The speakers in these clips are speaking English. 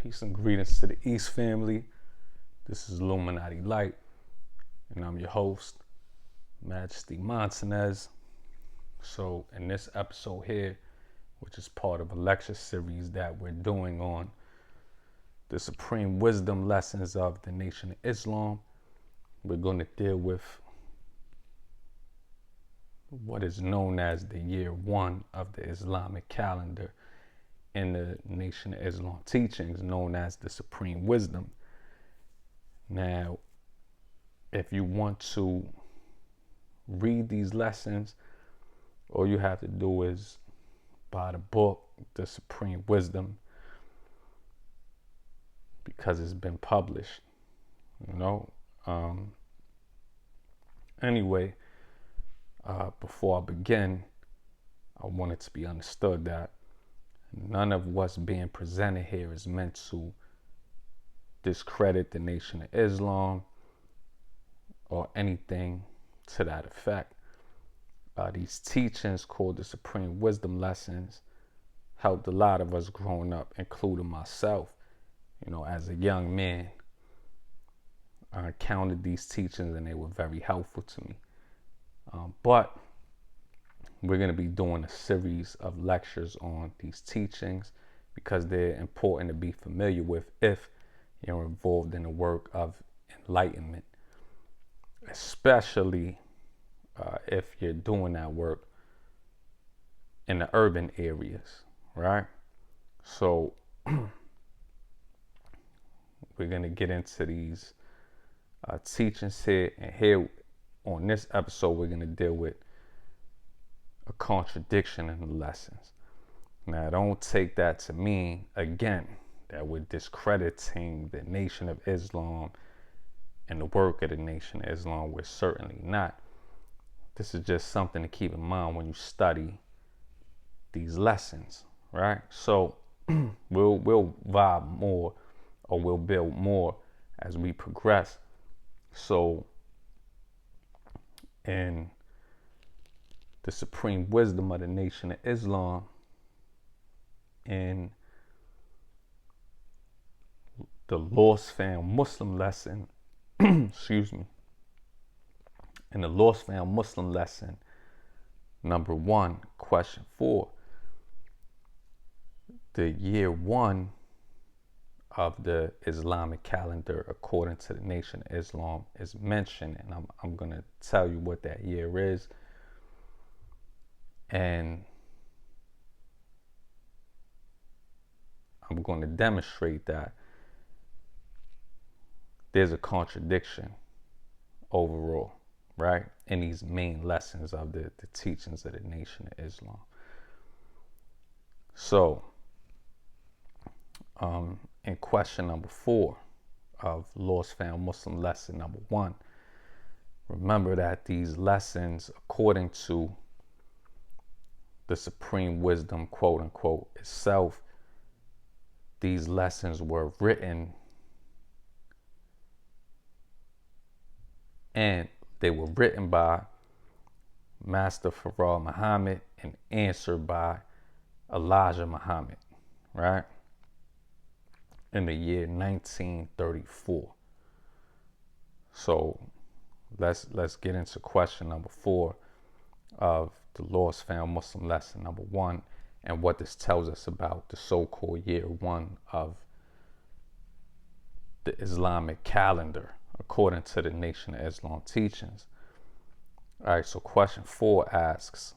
Peace and greetings to the East family. This is Illuminati Light, and I'm your host, Majesty Montanez. So in this episode here, which is part of a lecture series that we're doing on the supreme wisdom lessons of the Nation of Islam, we're going to deal with what is known as the year one of the Islamic calendar in the Nation of Islam teachings, known as the supreme wisdom. Now, if you want to read these lessons, all you have to do is buy the book, The Supreme Wisdom, because it's been published, Anyway, before I begin, I want it to be understood that none of what's being presented here is meant to discredit the Nation of Islam or anything to that effect. These teachings called the Supreme Wisdom Lessons helped a lot of us growing up, including myself. As a young man, I encountered these teachings and they were very helpful to me. But we're going to be doing a series of lectures on these teachings because they're important to be familiar with if you're involved in the work of enlightenment, especially if you're doing that work in the urban areas, right? So we're going to get into these teachings here, and here on this episode we're going to deal with a contradiction in the lessons. Now, don't take that to mean, again, that we're discrediting the Nation of Islam and the work of the Nation of Islam. We're certainly not. This is just something to keep in mind when you study these lessons, right? So we'll vibe more, or we'll build more as we progress. So in the supreme wisdom of the Nation of Islam, in the lost found Muslim lesson, excuse me, in the lost found Muslim lesson, number 1, question 4, the year 1 of the Islamic calendar according to the Nation of Islam is mentioned, and I'm going to tell you what that year is. And I'm going to demonstrate that there's a contradiction overall, right, in these main lessons of the teachings of the Nation of Islam. So, in question number 4 of Lost Found Muslim lesson number 1, remember that these lessons, according to the supreme wisdom, quote unquote, itself, these lessons were written and they were written by Master Farah Muhammad and answered by Elijah Muhammad, right? In the year 1934. So let's get into question number 4 of the Lost Found Muslim lesson number 1, and what this tells us about the so-called year 1 of the Islamic calendar according to the Nation of Islam teachings. All right, so question 4 asks,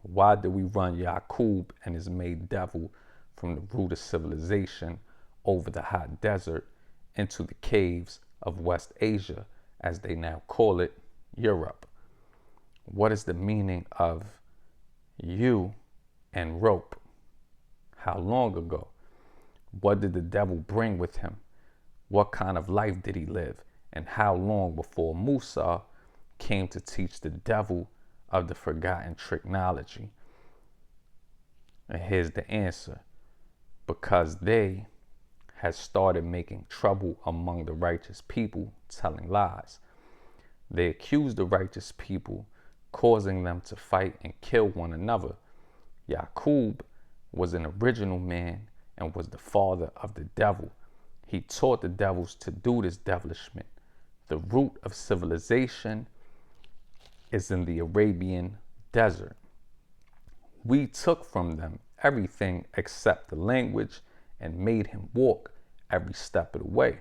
why did we run Yaqub and his maid devil from the root of civilization over the hot desert into the caves of West Asia, as they now call it, Europe? What is the meaning of you and rope? How long ago? What did the devil bring with him? What kind of life did he live? And how long before Musa came to teach the devil of the forgotten technology? And here's the answer. Because they had started making trouble among the righteous people, telling lies. They accused the righteous people, causing them to fight and kill one another. Yaqub was an original man and was the father of the devil. He taught the devils to do this devilishment. The root of civilization is in the Arabian desert. We took from them everything except the language and made him walk every step of the way.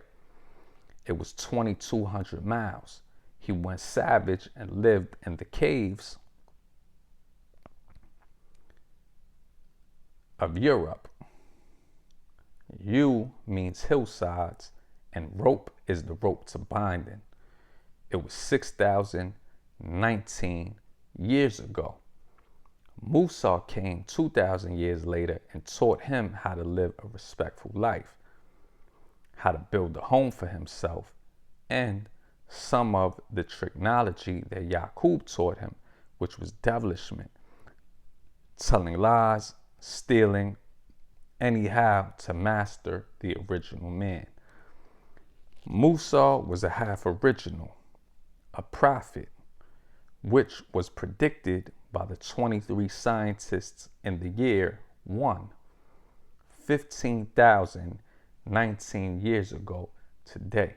It was 2,200 miles. He went savage and lived in the caves of Europe. U means hillsides, and rope is the rope to binding. It was 6,019 years ago. Musa came 2,000 years later and taught him how to live a respectful life, how to build a home for himself, and some of the technology that Yaqub taught him, which was devilishment, telling lies, stealing, anyhow to master the original man. Musa was a half original, a prophet, which was predicted by the 23 scientists in the year 1, 15,019 years ago today.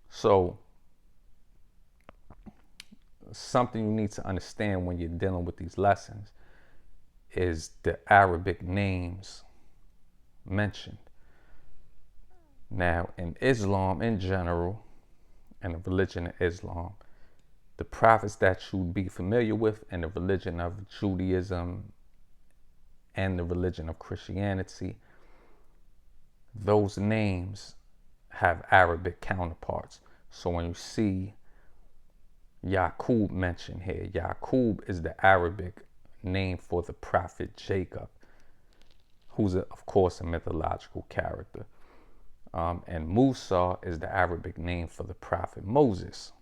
So, something you need to understand when you're dealing with these lessons is the Arabic names mentioned. Now, in Islam in general, and the religion of Islam, the prophets that you'd be familiar with in the religion of Judaism and the religion of Christianity, those names have Arabic counterparts. So when you see Yaqub mentioned here, Yaqub is the Arabic name for the prophet Jacob, who's of course a mythological character. And Musa is the Arabic name for the prophet Moses.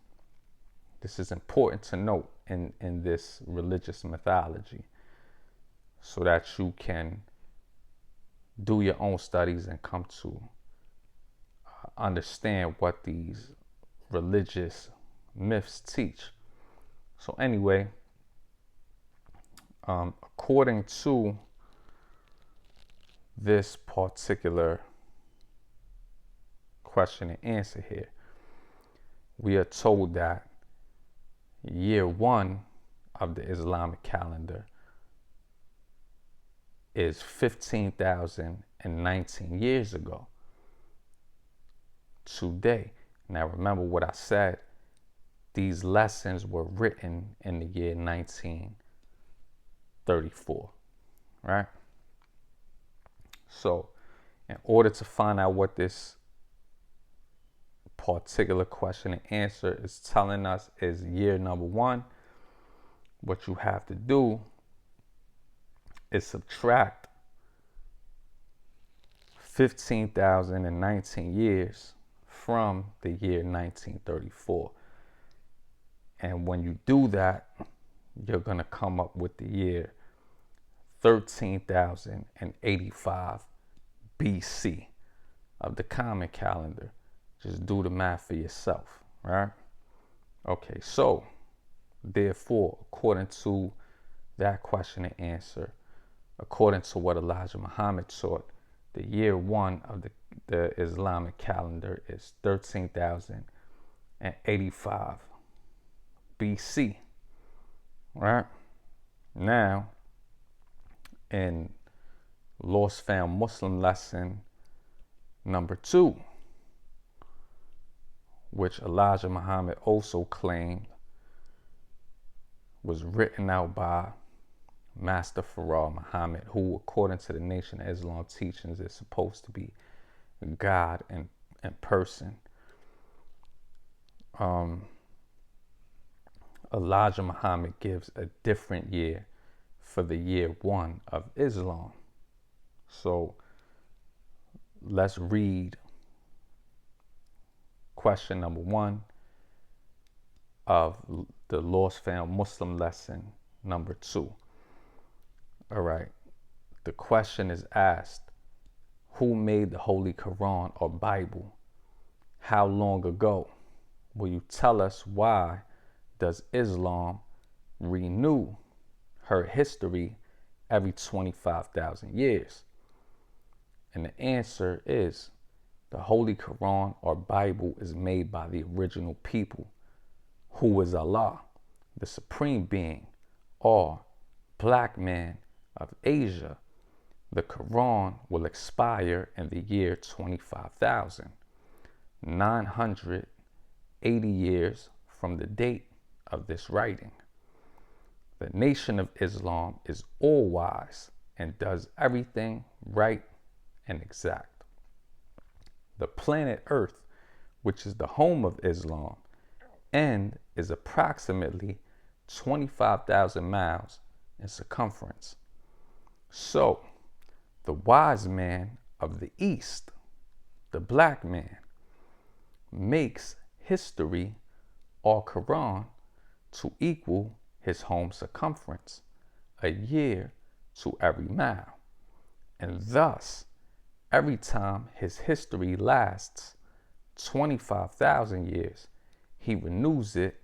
This is important to note in this religious mythology so that you can do your own studies and come to understand what these religious myths teach. So anyway, according to this particular question and answer here, we are told that year 1 of the Islamic calendar is 15,019 years ago today. Now remember what I said, these lessons were written in the year 1934, right? So in order to find out what this particular question and answer is telling us is year number 1, what you have to do is subtract 15,019 years from the year 1934. And when you do that, you're going to come up with the year 13,085 BC of the common calendar. Just do the math for yourself, right? Okay, so therefore, according to that question and answer, according to what Elijah Muhammad taught, the year 1 of the Islamic calendar is 13,085 BC, right? Now, in Lost Found Muslim lesson number 2, which Elijah Muhammad also claimed was written out by Master Farah Muhammad, who, according to the Nation of Islam teachings, is supposed to be God in person. Elijah Muhammad gives a different year for the year 1 of Islam. So let's read question number 1 of the Lost Found Muslim lesson number 2. All right. The question is asked, who made the Holy Quran or Bible? How long ago? Will you tell us why does Islam renew her history every 25,000 years? And the answer is the Holy Quran or Bible is made by the original people, who is Allah, the Supreme Being, or Black Man of Asia. The Quran will expire in the year 25,980 years from the date of this writing. The Nation of Islam is all wise and does everything right and exact. The planet Earth, which is the home of Islam, and is approximately 25,000 miles in circumference. So, the wise man of the East, the black man, makes history or Quran to equal his home circumference, a year to every mile. And thus, every time his history lasts 25,000 years, he renews it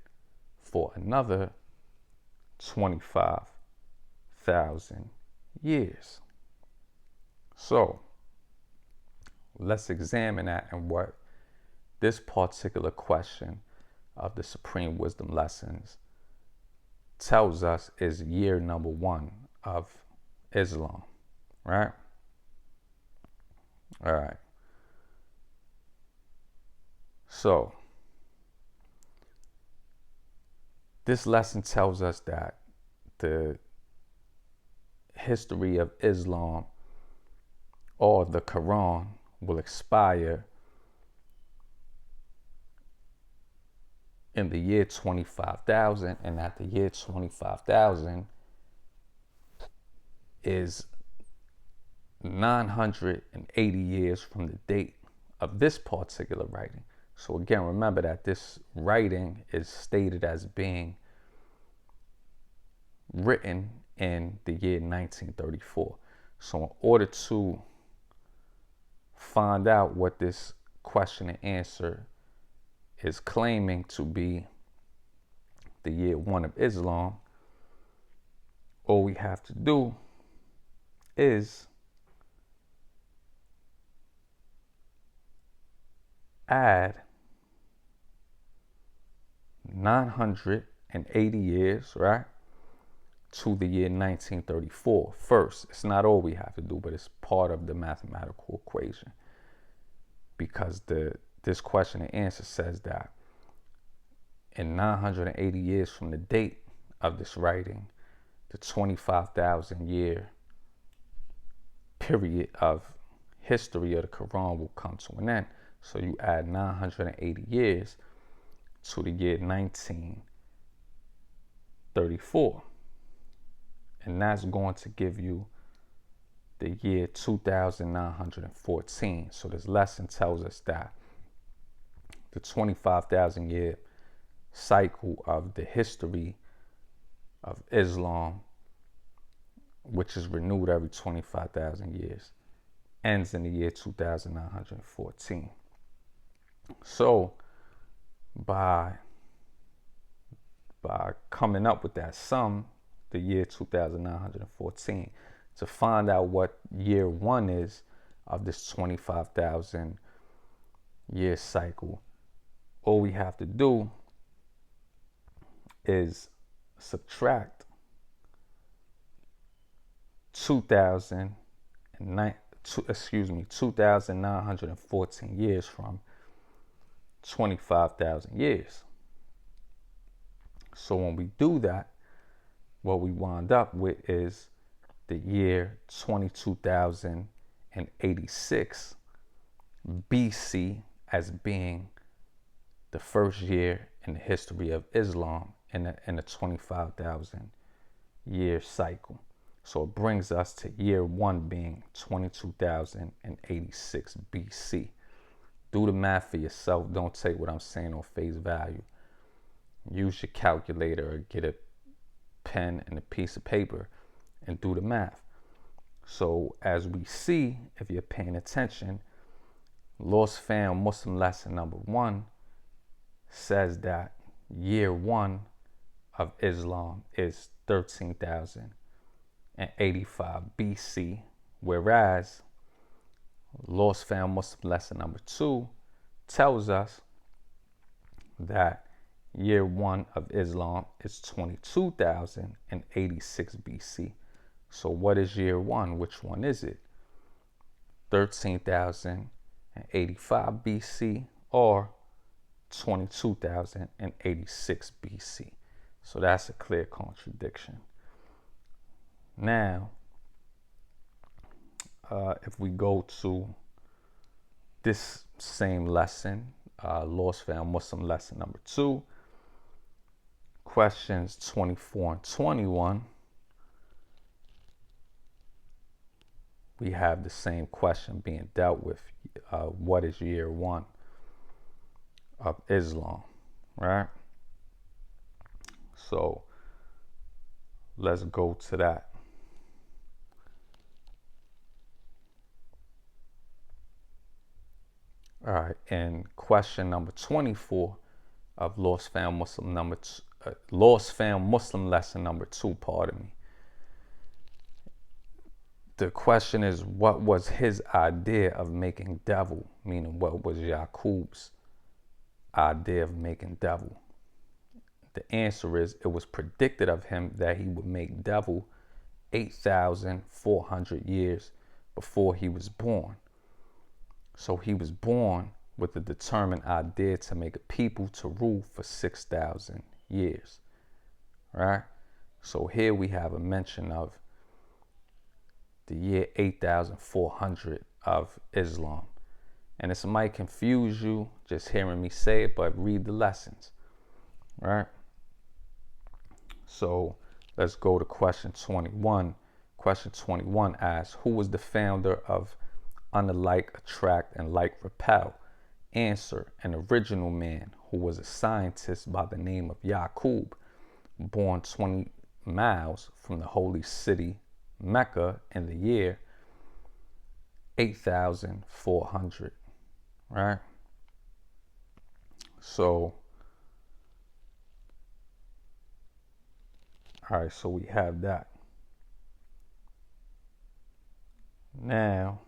for another 25,000 years. So, let's examine that and what this particular question of the Supreme Wisdom Lessons tells us is year number 1 of Islam, right? All right. So, this lesson tells us that the history of Islam or the Quran will expire in the year 25,000, and at the year 25,000 is 980 years from the date of this particular writing. So again, remember that this writing is stated as being written in the year 1934. So in order to find out what this question and answer is claiming to be the year 1 of Islam, all we have to do is add 980 years, right, to the year 1934 first. It's not all we have to do, but it's part of the mathematical equation, because this question and answer says that in 980 years from the date of this writing, the 25,000 year period of history of the Quran will come to an end. So you add 980 years to the year 1934. And that's going to give you the year 2914. So this lesson tells us that the 25,000 year cycle of the history of Islam, which is renewed every 25,000 years, ends in the year 2914. So by coming up with that sum, the year 2914, to find out what year 1 is of this 25,000 year cycle, all we have to do is subtract 2,914 years from 25,000 years. So when we do that, what we wind up with is the year 22,086 BC as being the first year in the history of Islam in a 25,000 year cycle. So it brings us to year 1 being 22,086 BC. Do the math for yourself. Don't take what I'm saying on face value. Use your calculator or get a pen and a piece of paper and do the math. So as we see, if you're paying attention, Lost Fam Muslim lesson number 1 says that year 1 of Islam is 13,085 BC, whereas Lost Found Muslim lesson number 2 tells us that year 1 of Islam is 22,086 BC. So what is year 1? Which one is it? 13,085 BC or 22,086 BC? So that's a clear contradiction. Now, if we go to this same lesson, Lost Found Muslim lesson number 2, questions 24 and 21, we have the same question being dealt with. What is year 1 of Islam, right? So let's go to that. All right, and question number 24 of Lost Found Muslim lesson number 2, pardon me. The question is, what was his idea of making devil? Meaning, what was Yaqub's idea of making devil? The answer is, it was predicted of him that he would make devil 8,400 years before he was born. So he was born with the determined idea to make a people to rule for 6,000 years, right? So here we have a mention of the year 8,400 of Islam. And this might confuse you just hearing me say it, but read the lessons, right? So let's go to question 21. Question 21 asks, who was the founder of unlike attract and like repel? Answer, an original man who was a scientist by the name of Yaqub, born 20 miles from the holy city Mecca in the year 8,400, right? So, all right, so we have that. Now,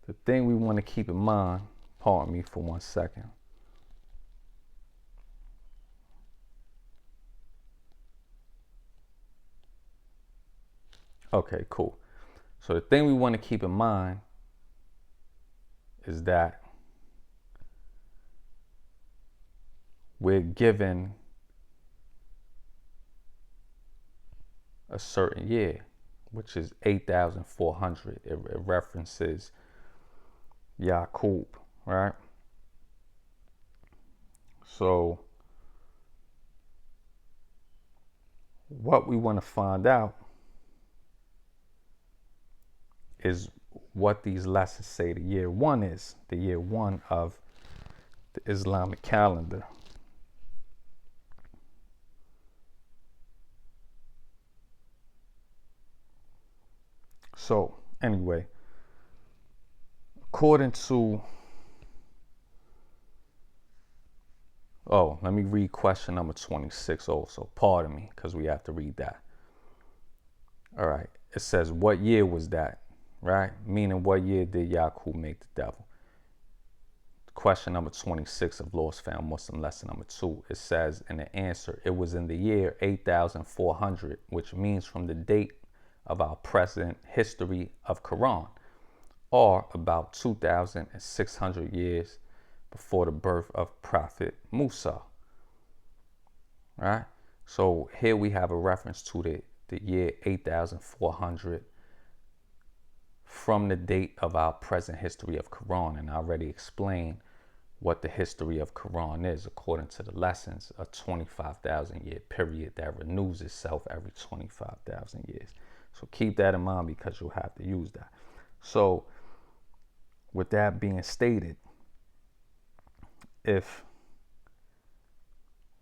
the thing we want to keep in mind, pardon me for 1 second. Okay, cool. So the thing we want to keep in mind is that we're given a certain year, which is 8,400. It references Yaqub, right? So what we want to find out is what these lessons say the year 1 is, the year 1 of the Islamic calendar. So anyway, according to, let me read question number 26 also, pardon me, because we have to read that. All right, it says, what year was that, right? Meaning, what year did Yaqub make the devil? Question number 26 of Lost Found Muslim lesson number 2, it says in the answer, it was in the year 8,400, which means from the date of our present history of Quran, or about 2,600 years before the birth of Prophet Musa, right? So here we have a reference to the year 8,400 from the date of our present history of Quran. And I already explained what the history of Quran is, according to the lessons, a 25,000 year period that renews itself every 25,000 years. So keep that in mind because you'll have to use that. So with that being stated, if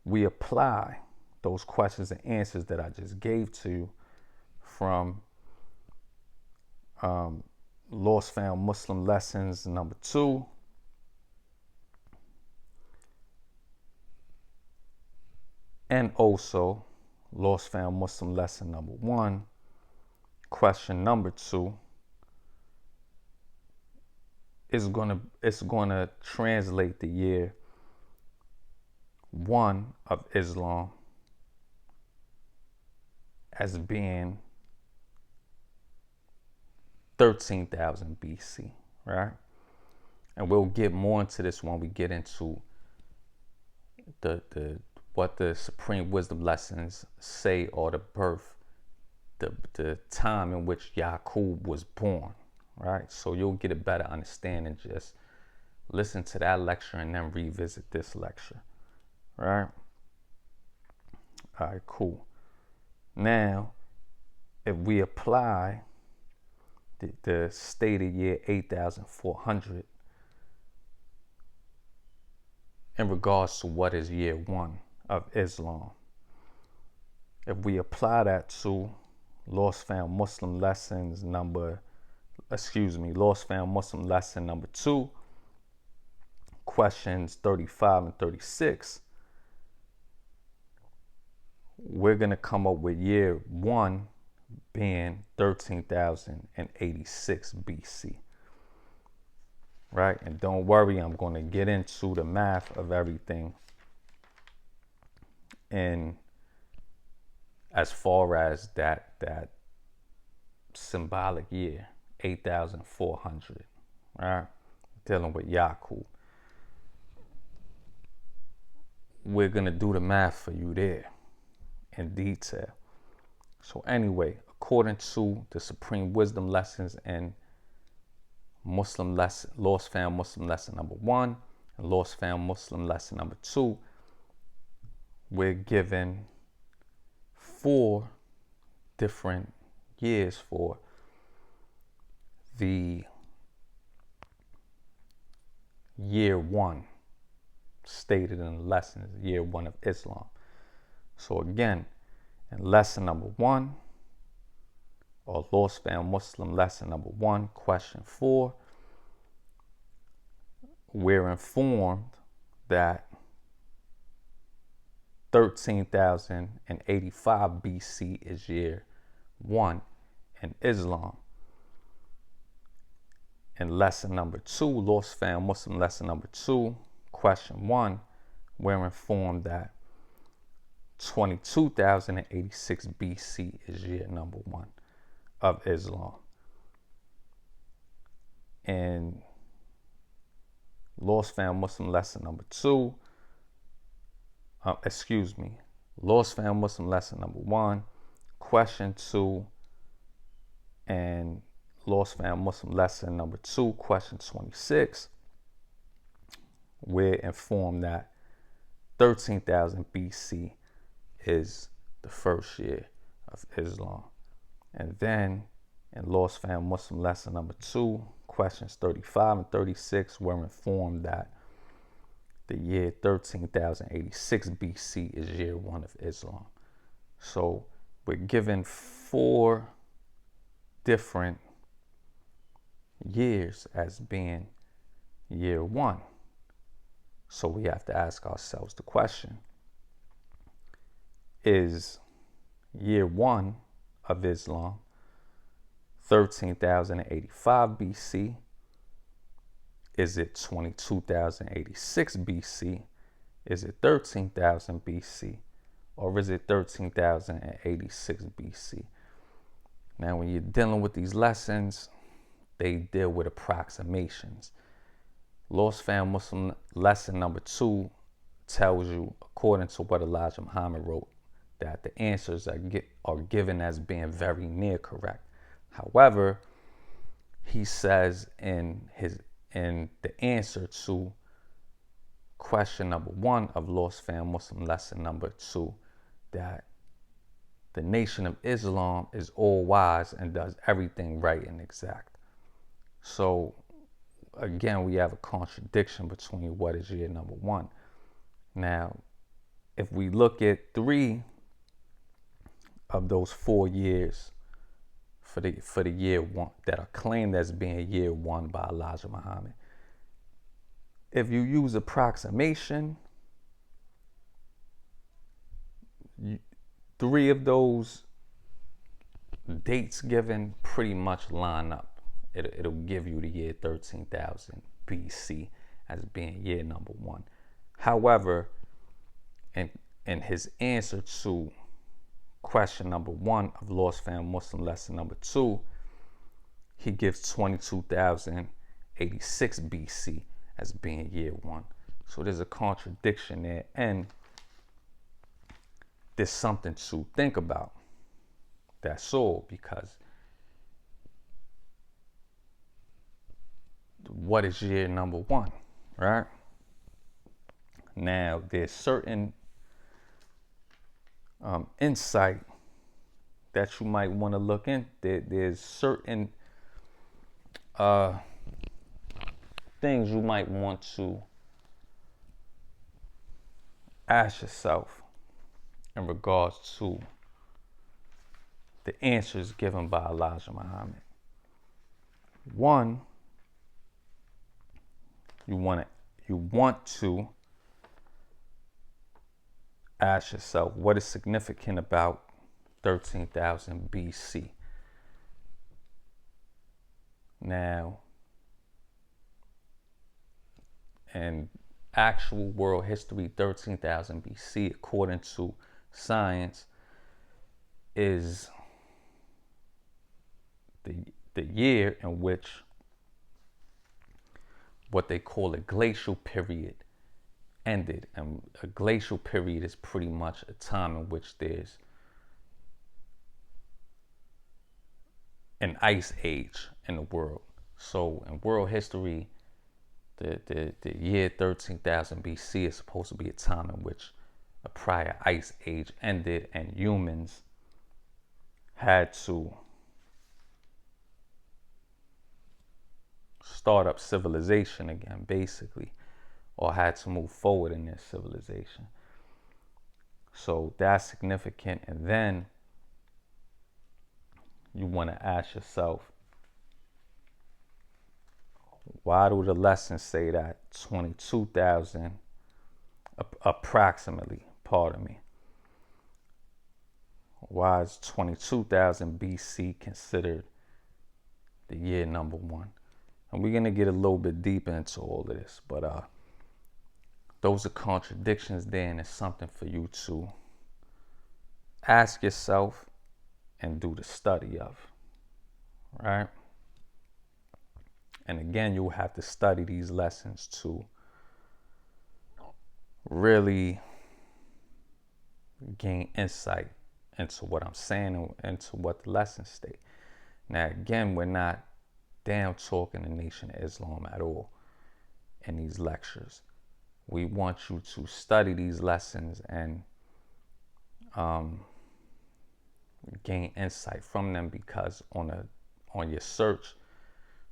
we apply those questions and answers that I just gave to you from Lost Found Muslim lessons number 2, and also Lost Found Muslim lesson number 1. Question number 2 is gonna translate the year 1 of Islam as being 13,000 BC, right? And we'll get more into this when we get into the what the supreme wisdom lessons say, or the birth, the time in which Yaqub was born, right? So you'll get a better understanding. Just listen to that lecture and then revisit this lecture, right? All right, cool. Now, if we apply the stated year 8,400 in regards to what is year 1 of Islam, if we apply that to Lost Found Muslim lesson number 2, questions 35 and 36, we're going to come up with year 1 being 13,086 BC. Right? And don't worry, I'm going to get into the math of everything. And as far as that symbolic year, 8,400, right? Dealing with Yaqub. We're going to do the math for you there in detail. So anyway, according to the supreme wisdom lessons and Muslim lesson, Lost Found Muslim lesson number 1 and Lost Found Muslim lesson number 2, we're given 4 different years for the year 1 stated in the lessons, year 1 of Islam. So again, in lesson number 1, or Lost Found Muslim lesson number 1, question 4, we're informed that 13,085 BC is year 1 in Islam. In lesson number 2, Lost Found Muslim lesson number 2, question 1, we're informed that 22,086 BC is year number 1 of Islam. And Lost Found Muslim lesson number 2, Lost Found Muslim lesson number 1, question 2, and Lost Found Muslim lesson number 2, question 26, we're informed that 13,000 BC is the first year of Islam. And then in Lost Found Muslim lesson number 2, questions 35 and 36, we're informed that the year 13,086 BC is year 1 of Islam. So we're given 4 different years as being year 1. So we have to ask ourselves the question, is year 1 of Islam 13,085 BC? Is it 22,086 BC? Is it 13,000 BC? Or is it 13,086 BC? Now, when you're dealing with these lessons, they deal with approximations. Lost Found Muslim lesson number 2 tells you, according to what Elijah Muhammad wrote, that the answers are given as being very near correct. However, he says in the answer to question number 1 of Lost Found Muslim lesson number 2, that the Nation of Islam is all wise and does everything right and exact. So again, we have a contradiction between what is year number 1. Now, if we look at 3 of those 4 years for the year 1 that are claimed as being year 1 by Elijah Muhammad, if you use approximation, three of those dates given pretty much line up. It'll give you the year 13,000 BC as being year number one. However, in his answer to question number one of Lost Found Muslim lesson number 2, he gives 22,086 BC as being year one. So there's a contradiction there, and there's something to think about. That's all, because what is year number one, right? Now, there's certain insight that you might want to look in. There's certain things you might want to ask yourself in regards to the answers given by Elijah Muhammad. One, you want to ask yourself what is significant about 13,000 BC. Now, in actual world history, 13,000 BC, according to science, is the year in which what they call a glacial period ended. And a glacial period is pretty much a time in which there's an ice age in the world. So in world history, the year 13,000 BC is supposed to be a time in which a prior ice age ended and humans had to start up civilization again, basically, or had to move forward in their civilization. So that's significant. And then you want to ask yourself, why do the lessons say that 22,000 approximately, pardon me, why is 22,000 BC considered the year number one? And we're going to get a little bit deeper into all of this, but those are contradictions there, and it's something for you to ask yourself and do the study of, right? And again, you'll have to study these lessons to really gain insight into what I'm saying and into what the lessons state. Now, again, we're not down talking the Nation of Islam at all in these lectures. We want you to study these lessons and gain insight from them, because on your search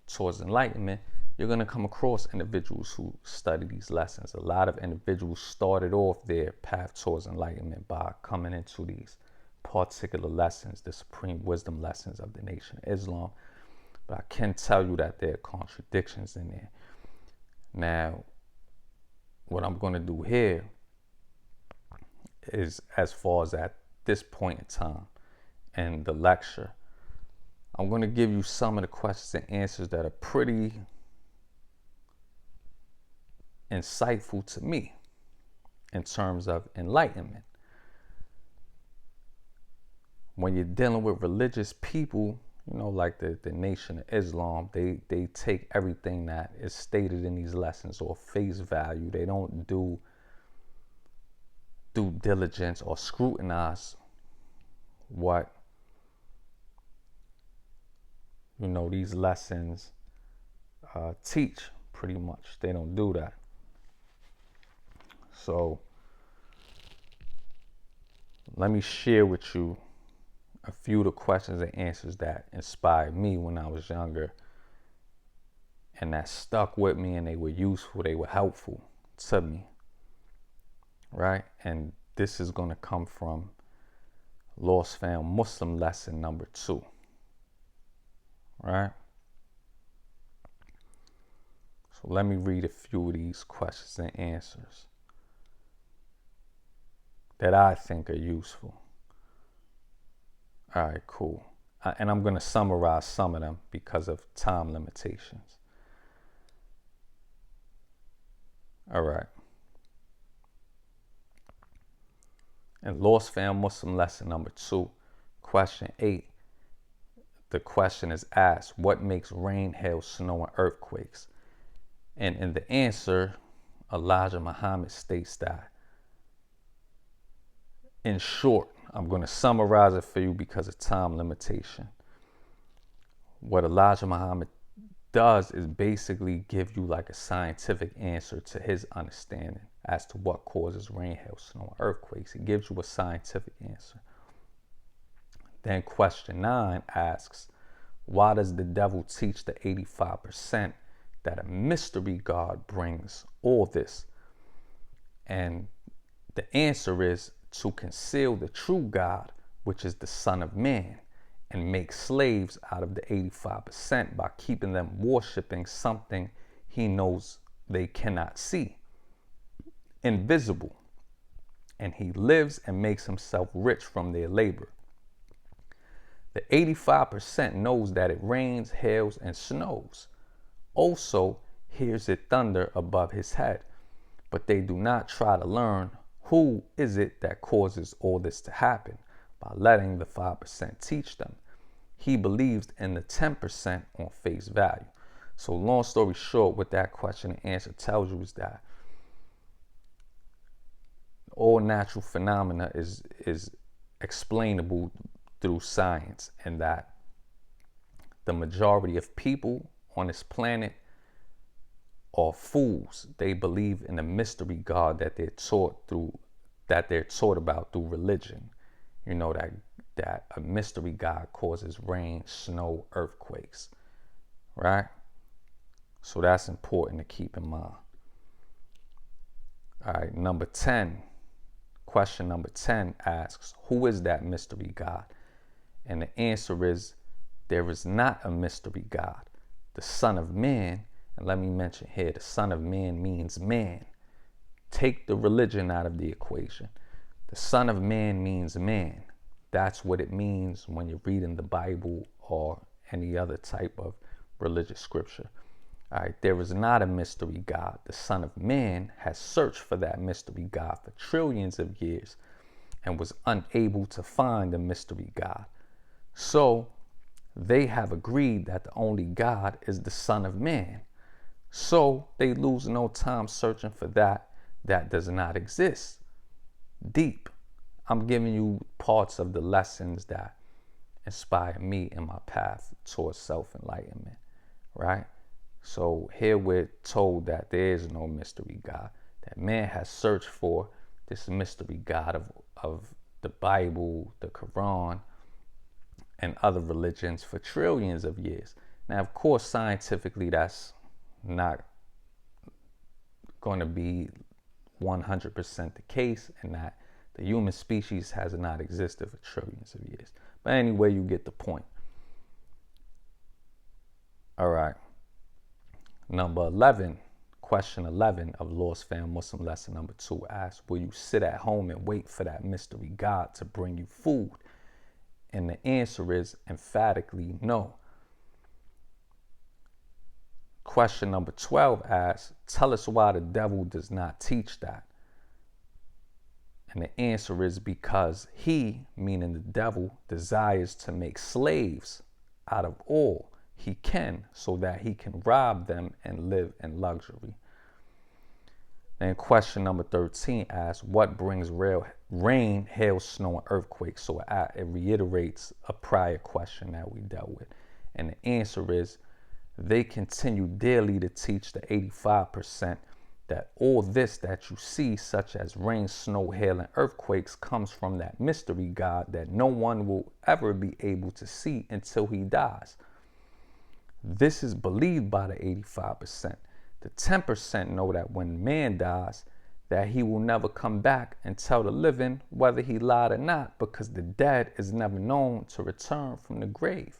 towards enlightenment, you're going to come across individuals who study these lessons. A lot of individuals started off their path towards enlightenment by coming into these particular lessons, the supreme wisdom lessons of the Nation of Islam. But I can tell you that there are contradictions in there. Now, what I'm going to do here is, as far as at this point in time in the lecture, I'm going to give you some of the questions and answers that are pretty insightful to me in terms of enlightenment. When you're dealing with religious people, you know, like the Nation of Islam, they take everything that is stated in these lessons or face value. They don't do due diligence or scrutinize what, you know, these lessons teach, pretty much. They don't do that. So let me share with you a few of the questions and answers that inspired me when I was younger, and that stuck with me, and they were useful, they were helpful to me, right? And this is going to come from Lost Found Muslim lesson number 2, right? So let me read a few of these questions and answers that I think are useful. All right, cool. And I'm going to summarize some of them because of time limitations. All right. And Lost Found Muslim lesson number 2, question 8. The question is asked, what makes rain, hail, snow, and earthquakes? And in the answer, Elijah Muhammad states that, in short, I'm going to summarize it for you because of time limitation. What Elijah Muhammad does is basically give you like a scientific answer to his understanding as to what causes rain, hail, snow, and earthquakes. He gives you a scientific answer. Then question 9 asks, why does the devil teach the 85% that a mystery God brings all this? And the answer is to conceal the true God, which is the Son of Man, and make slaves out of the 85% by keeping them worshiping something he knows they cannot see, invisible. And he lives and makes himself rich from their labor. The 85% knows that it rains, hails, and snows. Also hears it thunder above his head. But they do not try to learn who is it that causes all this to happen by letting the 5% teach them. He believes in the 10% on face value. So long story short, what that question and answer tells you is that all natural phenomena is explainable through science, and that the majority of people on this planet are fools. They believe in a mystery God that they're taught about through religion. You know, that a mystery God causes rain, snow, earthquakes, right? So that's important to keep in mind. All right, number 10. Question number 10 asks, who is that mystery God? And the answer is, there is not a mystery God. The Son of Man, and let me mention here, the Son of Man means man. Take the religion out of the equation. The Son of Man means man. That's what it means when you're reading the Bible or any other type of religious scripture. All right, there is not a mystery God. The Son of Man has searched for that mystery God for trillions of years and was unable to find the mystery God. So they have agreed that the only God is the Son of Man. So they lose no time searching for that does not exist. Deep. I'm giving you parts of the lessons that inspire me in my path towards self-enlightenment, right? So here we're told that there is no mystery God, that man has searched for this mystery God of the Bible, the Quran, and other religions for trillions of years. Now, of course, scientifically, that's not going to be 100% the case, and that the human species has not existed for trillions of years. But anyway, you get the point. All right. Number 11, question 11 of Lost Found Muslim lesson number 2 asks, will you sit at home and wait for that mystery God to bring you food? And the answer is emphatically no. Question number 12 asks, tell us why the devil does not teach that. And the answer is because he, meaning the devil, desires to make slaves out of all he can so that he can rob them and live in luxury. Then question number 13 asks, what brings rain, hail, snow, and earthquakes? So it reiterates a prior question that we dealt with. And the answer is, they continue daily to teach the 85% that all this that you see, such as rain, snow, hail, and earthquakes, comes from that mystery God that no one will ever be able to see until he dies. This is believed by the 85%. The 10% know that when man dies, that he will never come back and tell the living whether he lied or not, because the dead is never known to return from the grave.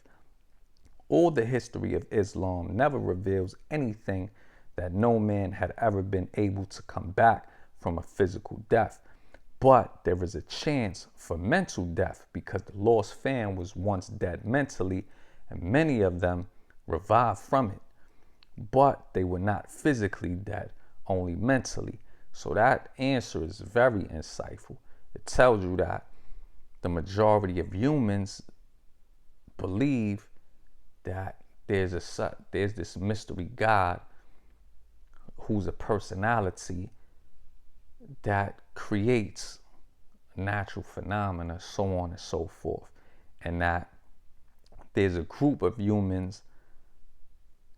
All the history of Islam never reveals anything that no man had ever been able to come back from a physical death. But there is a chance for mental death because the lost fan was once dead mentally, and many of them revived from it. But they were not physically dead, only mentally. So that answer is very insightful. It tells you that the majority of humans believe that there's this mystery God who's a personality that creates natural phenomena, so on and so forth, and that there's a group of humans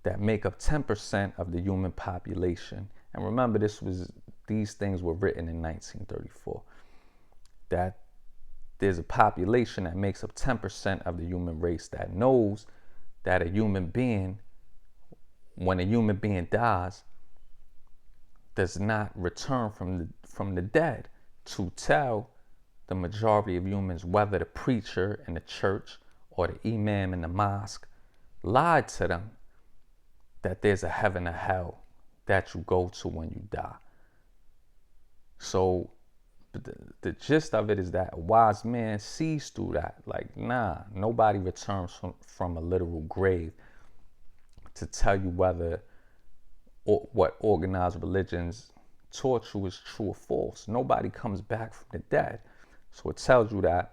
that make up 10% of the human population. And remember, these things were written in 1934. That there's a population that makes up 10% of the human race that knows that a human being, when a human being dies, does not return from the dead, to tell the majority of humans whether the preacher in the church or the imam in the mosque lied to them, that there's a heaven or hell that you go to when you die. So the gist of it is that a wise man sees through that. Like, nah, nobody returns from a literal grave to tell you whether what organized religions taught you is true or false. Nobody comes back from the dead. So it tells you there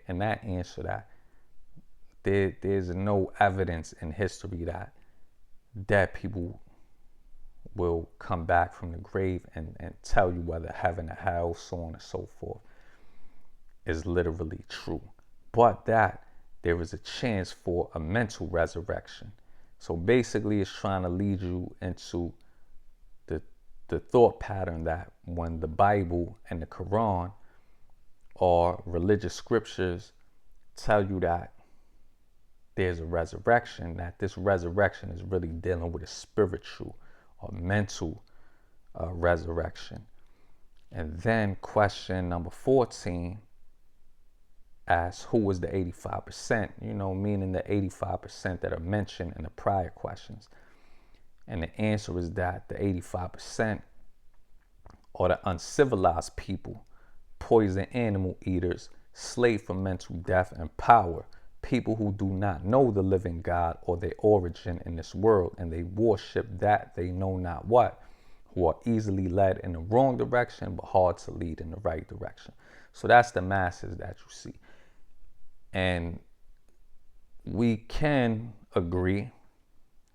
in that answer that there's no evidence in history that dead people will come back from the grave and tell you whether heaven or hell, so on and so forth, is literally true. But that there is a chance for a mental resurrection. So basically it's trying to lead you into the thought pattern that when the Bible and the Quran or religious scriptures tell you that there's a resurrection, that this resurrection is really dealing with a spiritual or mental resurrection. And then question number 14 asks, who was the 85%? Meaning the 85% that are mentioned in the prior questions. And the answer is that the 85% are the uncivilized people, poison animal eaters, slave for mental death and power, people who do not know the living God or their origin in this world, and they worship that they know not what, who are easily led in the wrong direction but hard to lead in the right direction. So that's the masses that you see. And we can agree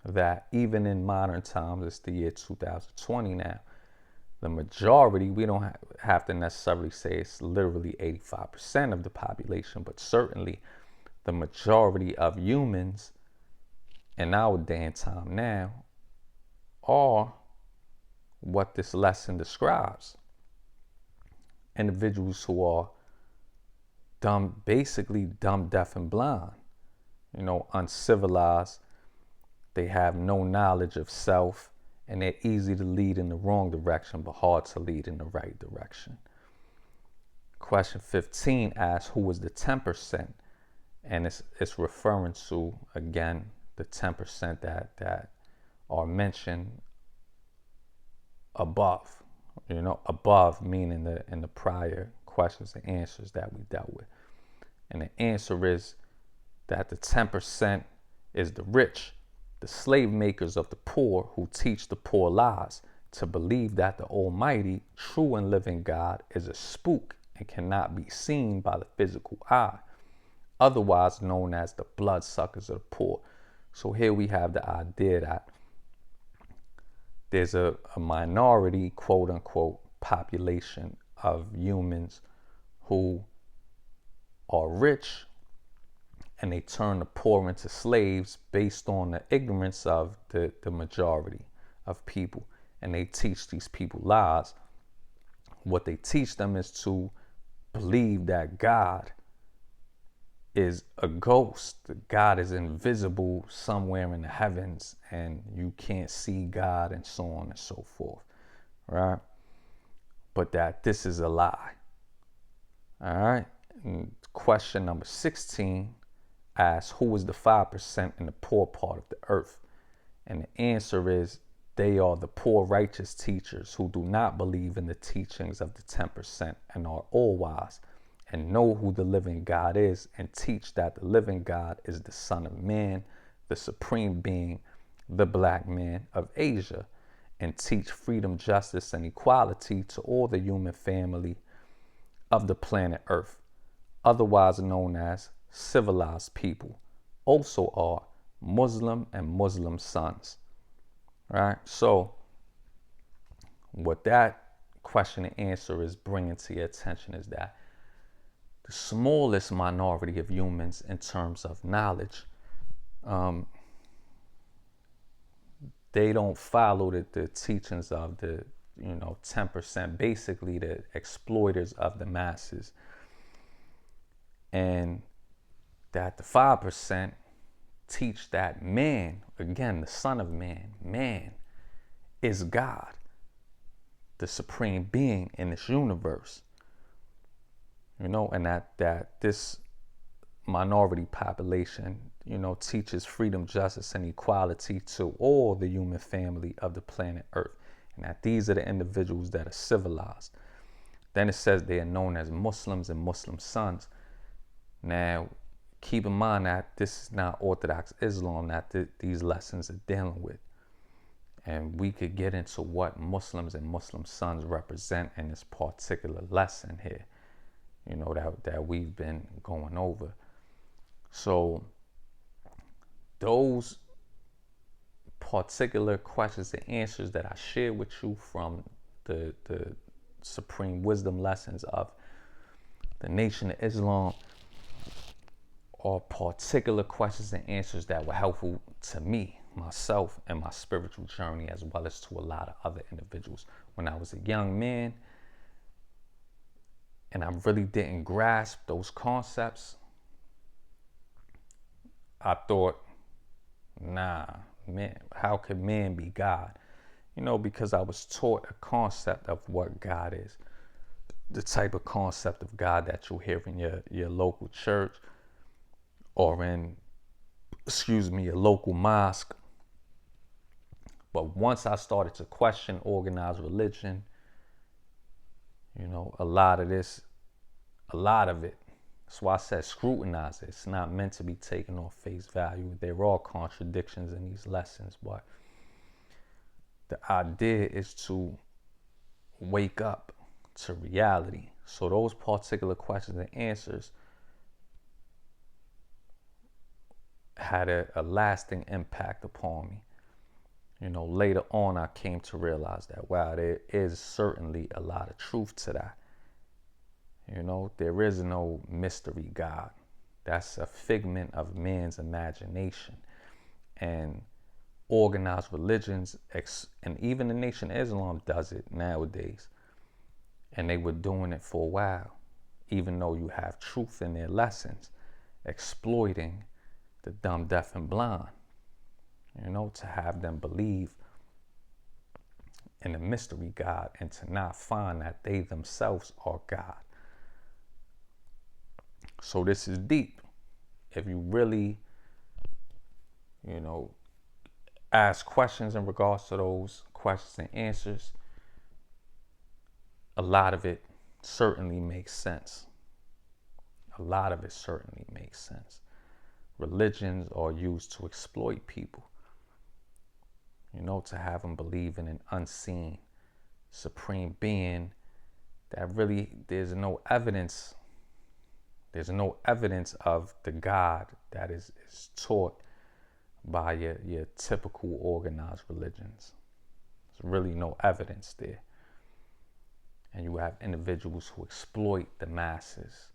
that even in modern times, it's the year 2020 now, the majority, we don't have to necessarily say it's literally 85% of the population, but certainly the majority of humans in our day and time now are what this lesson describes. Individuals who are dumb, basically dumb, deaf, and blind, uncivilized. They have no knowledge of self, and they're easy to lead in the wrong direction, but hard to lead in the right direction. Question 15 asks, who was the 10%? And it's referring to, again, the 10% that are mentioned above. Above meaning in the prior questions and answers that we dealt with. And the answer is that the 10% is the rich, the slave makers of the poor, who teach the poor lies, to believe that the Almighty, true and living God is a spook and cannot be seen by the physical eye, otherwise known as the bloodsuckers of the poor. So here we have the idea that there's a minority, quote unquote, population of humans who are rich, and they turn the poor into slaves based on the ignorance of the majority of people. And they teach these people lies. What they teach them is to believe that God is a ghost. God is invisible somewhere in the heavens, and you can't see God, and so on and so forth, right? But that this is a lie. All right. And question number 16 asks, who is the 5% in the poor part of the earth? And the answer is They are the poor righteous teachers who do not believe in the teachings of the 10% and are all wise and know who the living God is and teach that the living God is the Son of Man, the supreme being, the black man of Asia, and teach freedom, justice, and equality to all the human family of the planet Earth, otherwise known as civilized people, also are Muslim and Muslim sons. Right? So what that question and answer is bringing to your attention is that the smallest minority of humans in terms of knowledge, they don't follow the teachings of the 10%, basically the exploiters of the masses, and that the 5% teach that man, again, the Son of Man, man is God, the supreme being in this universe. And that this minority population, teaches freedom, justice, and equality to all the human family of the planet Earth. And that these are the individuals that are civilized. Then it says they are known as Muslims and Muslim sons. Now, keep in mind that this is not Orthodox Islam that these lessons are dealing with. And we could get into what Muslims and Muslim sons represent in this particular lesson here, that we've been going over. So those particular questions and answers that I shared with you from the supreme wisdom lessons of the Nation of Islam are particular questions and answers that were helpful to me, myself, and my spiritual journey, as well as to a lot of other individuals. When I was a young man and I really didn't grasp those concepts, I thought, nah, man, how could man be God? Because I was taught a concept of what God is, the type of concept of God that you'll hear in your local church or in, your local mosque. But once I started to question organized religion, a lot of it, that's why I said scrutinize it. It's not meant to be taken on face value. There are contradictions in these lessons, but the idea is to wake up to reality. So those particular questions and answers had a lasting impact upon me. Later on, I came to realize that, wow, there is certainly a lot of truth to that. There is no mystery God. That's a figment of man's imagination. And organized religions, and even the Nation of Islam does it nowadays. And they were doing it for a while, even though you have truth in their lessons, exploiting the dumb, deaf, and blind, to have them believe in a mystery God and to not find that they themselves are God. So this is deep. If you really, ask questions in regards to those questions and answers, a lot of it certainly makes sense. A lot of it certainly makes sense. Religions are used to exploit people, to have them believe in an unseen supreme being that really there's no evidence of the God that is taught by your typical organized religions. There's really no evidence there. And you have individuals who exploit the masses,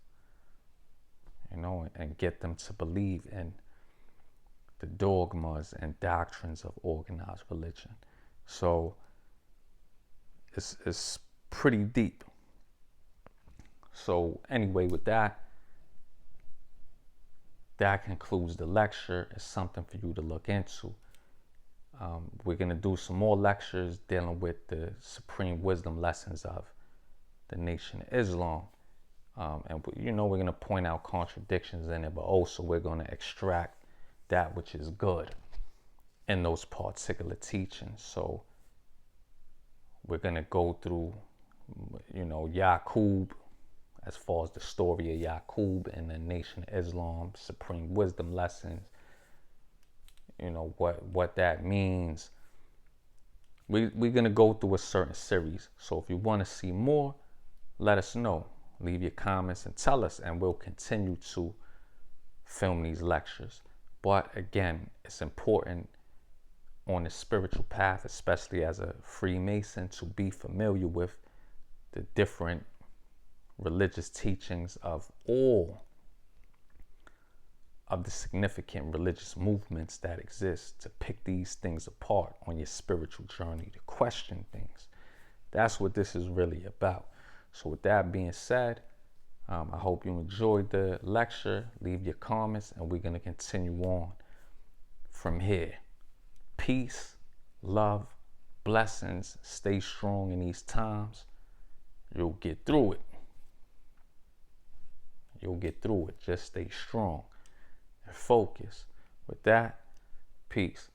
and get them to believe in the dogmas and doctrines of organized religion. So it's pretty deep. So anyway, with that concludes the lecture. It's something for you to look into. We're going to do some more lectures dealing with the supreme wisdom lessons of the Nation of Islam. And we're going to point out contradictions in it, but also we're going to extract that which is good. in those particular teachings. So we're going to go through, Yaqub, as far as the story of Yaqub and the Nation of Islam, supreme wisdom lessons, what that means. We're going to go through a certain series. So if you want to see more, let us know. Leave your comments and tell us, and we'll continue to film these lectures. But again, it's important on the spiritual path, especially as a Freemason, to be familiar with the different religious teachings of all of the significant religious movements that exist, to pick these things apart on your spiritual journey, to question things. That's what this is really about. So with that being said, I hope you enjoyed the lecture. Leave your comments, and we're going to continue on from here. Peace, love, blessings. Stay strong in these times. You'll get through it. You'll get through it. Just stay strong and focus. With that, peace.